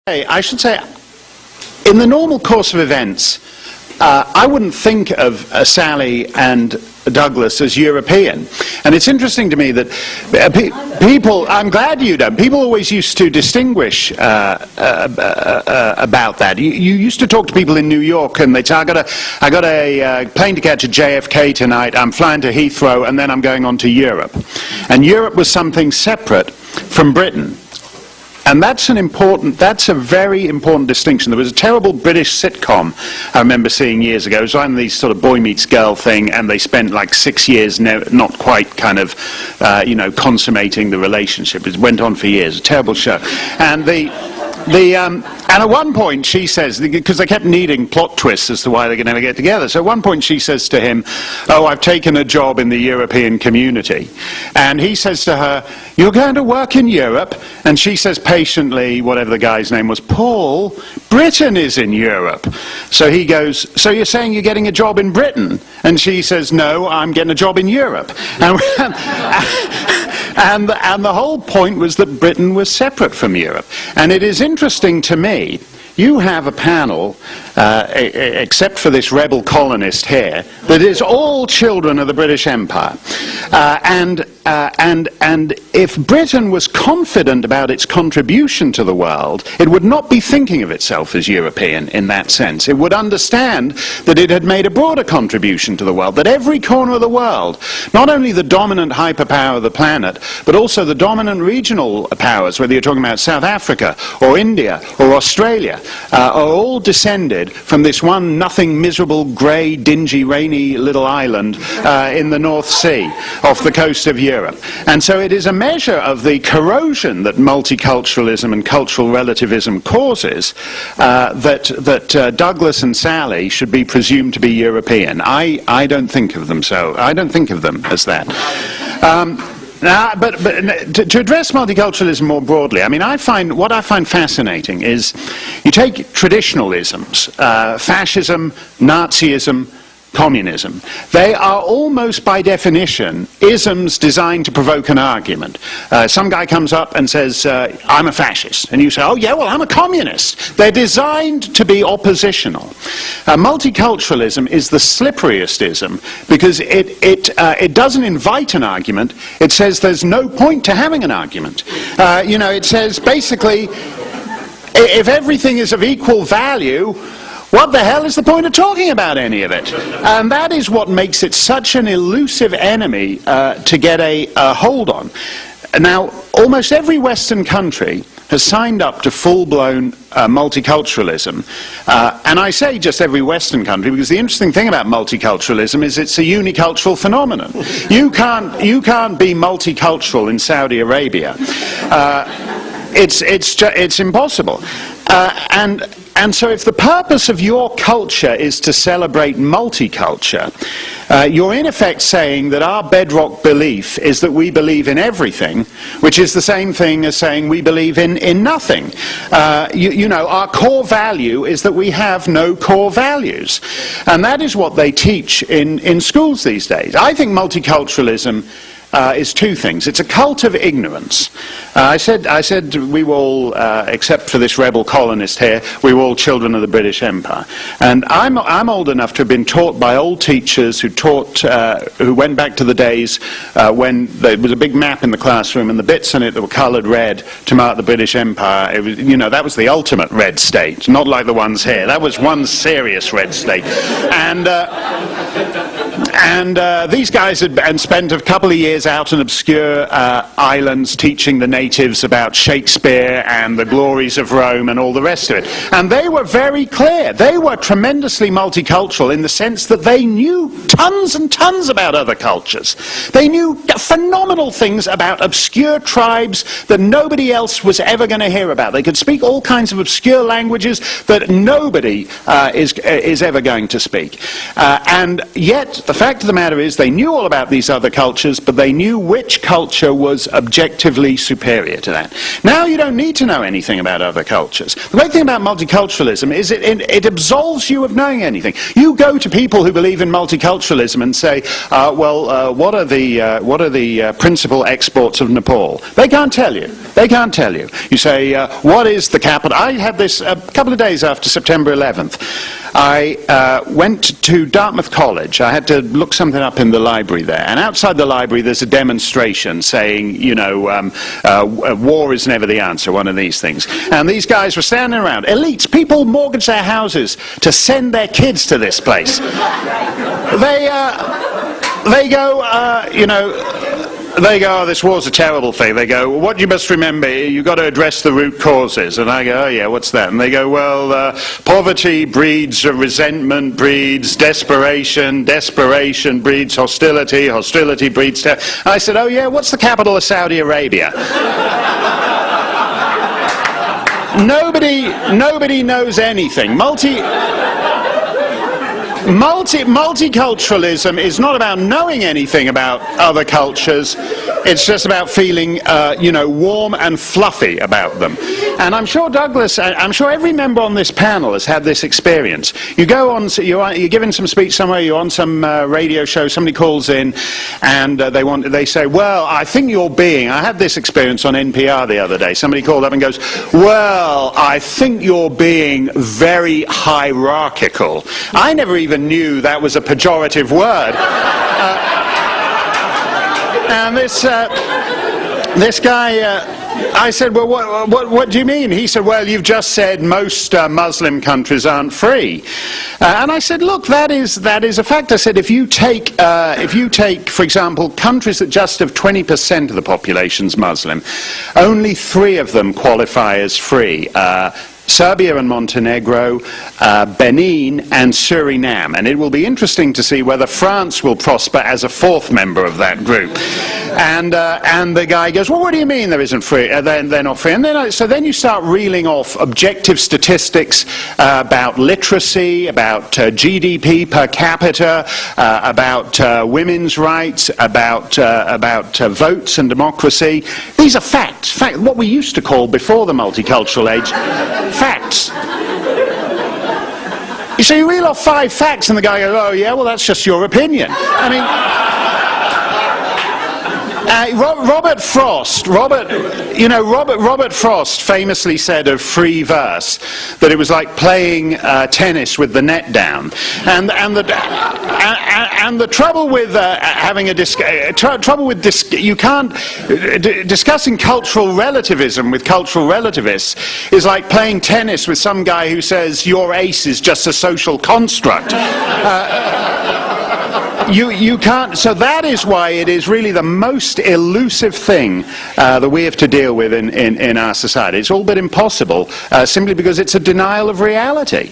I should say, in the normal course of events, I wouldn't think of Sally and Douglas as European. And it's interesting to me that people, I'm glad you don't, people always used to distinguish about that. You used to talk to people in New York and they'd say, I got a plane to catch at JFK tonight, I'm flying to Heathrow, and then I'm going on to Europe. And Europe was something separate from Britain. And that's a very important distinction. There was a terrible British sitcom I remember seeing years ago. It was on these sort of boy meets girl thing, and they spent like 6 years not quite kind of, consummating the relationship. It went on for years. A terrible show. And and at one point she says, because they kept needing plot twists as to why they could never get together, so at one point she says to him, "Oh, I've taken a job in the European community." And he says to her, "You're going to work in Europe?" And she says patiently, whatever the guy's name was, "Paul, Britain is in Europe." So he goes, "So you're saying you're getting a job in Britain?" And she says, "No, I'm getting a job in Europe." And the whole point was that Britain was separate from Europe. And it is interesting to me, you have a panel, except for this rebel colonist here, that is all children of the British Empire. And if Britain was confident about its contribution to the world, it would not be thinking of itself as European in that sense. It would understand that it had made a broader contribution to the world, that every corner of the world, not only the dominant hyperpower of the planet, but also the dominant regional powers, whether you're talking about South Africa or India or Australia, are all descended from this one nothing, miserable, grey, dingy, rainy little island in the North Sea off the coast of Europe. And so it is a measure of the corrosion that multiculturalism and cultural relativism causes that Douglas and Sally should be presumed to be European. I don't think of them so. I don't think of them as that. But to address multiculturalism more broadly, I mean, what I find fascinating is you take traditional isms, fascism, Nazism, communism. They are almost by definition isms designed to provoke an argument. Some guy comes up and says, "I'm a fascist," and you say, "Oh yeah, well I'm a communist." They're designed to be oppositional. Multiculturalism is the slipperiest ism because it doesn't invite an argument. It says there's no point to having an argument. It says basically, if everything is of equal value, what the hell is the point of talking about any of it? And that is what makes it such an elusive enemy to get a hold on. Now, almost every Western country has signed up to full-blown multiculturalism. And I say just every Western country because the interesting thing about multiculturalism is it's a unicultural phenomenon. You can't be multicultural in Saudi Arabia. It's impossible. And so if the purpose of your culture is to celebrate multiculture, you're in effect saying that our bedrock belief is that we believe in everything, which is the same thing as saying we believe in nothing. Our core value is that we have no core values. And that is what they teach in schools these days. I think multiculturalism is two things. It's a cult of ignorance. I said we were all, except for this rebel colonist here, we were all children of the British Empire. And I'm old enough to have been taught by old teachers who went back to the days when there was a big map in the classroom and the bits in it that were coloured red to mark the British Empire. It was, that was the ultimate red state, not like the ones here. That was one serious red state. And these guys had spent a couple of years out in obscure islands teaching the natives about Shakespeare and the glories of Rome and all the rest of it. And they were very clear. They were tremendously multicultural in the sense that they knew tons and tons about other cultures. They knew phenomenal things about obscure tribes that nobody else was ever going to hear about. They could speak all kinds of obscure languages that nobody is ever going to speak. And yet the fact of the matter is they knew all about these other cultures, but they knew which culture was objectively superior to that. Now you don't need to know anything about other cultures. The great thing about multiculturalism is it absolves you of knowing anything. You go to people who believe in multiculturalism and say, what are the principal exports of Nepal? They can't tell you. They can't tell you. You say, what is the capital? I had this a couple of days after September 11th. I went to Dartmouth College. I had to look something up in the library there. And outside the library, there's a demonstration saying, you know, war is never the answer, one of these things. And these guys were standing around. Elites, people mortgage their houses to send their kids to this place. They go, you know, they go, oh, this war's a terrible thing. They go, well, what you must remember, you've got to address the root causes. And I go, oh yeah, what's that? And they go, well, poverty breeds resentment, breeds desperation, desperation breeds hostility, hostility breeds terror. And I said, oh yeah, what's the capital of Saudi Arabia? Nobody knows anything. Multiculturalism is not about knowing anything about other cultures. It's just about feeling, you know, warm and fluffy about them. And I'm sure Douglas, I'm sure every member on this panel has had this experience. You go on, you're giving some speech somewhere, you're on some radio show, somebody calls in, and they say, well, I think you're being, I had this experience on NPR the other day. Somebody called up and goes, well, I think you're being very hierarchical. I never even knew that was a pejorative word. And this guy, I said, well, what do you mean? He said, well, you've just said most Muslim countries aren't free. And I said, look, that is a fact. I said, if you take, for example, countries that just have 20% of the population's Muslim, only 3 of them qualify as free. Serbia and Montenegro, Benin and Suriname. And it will be interesting to see whether France will prosper as a 4th member of that group. And the guy goes, well, what do you mean there isn't free? They're not free. And then, so then you start reeling off objective statistics about literacy, about GDP per capita, about women's rights, about votes and democracy. These are facts, what we used to call before the multicultural age, facts. So you reel off 5 facts and the guy goes, oh yeah, well that's just your opinion. I mean, Robert Frost famously said of free verse that it was like playing tennis with the net down, and the trouble with having a you can't discussing cultural relativism with cultural relativists is like playing tennis with some guy who says your ace is just a social construct. You can't, so that is why it is really the most elusive thing that we have to deal with in our society. It's all but impossible, simply because it's a denial of reality.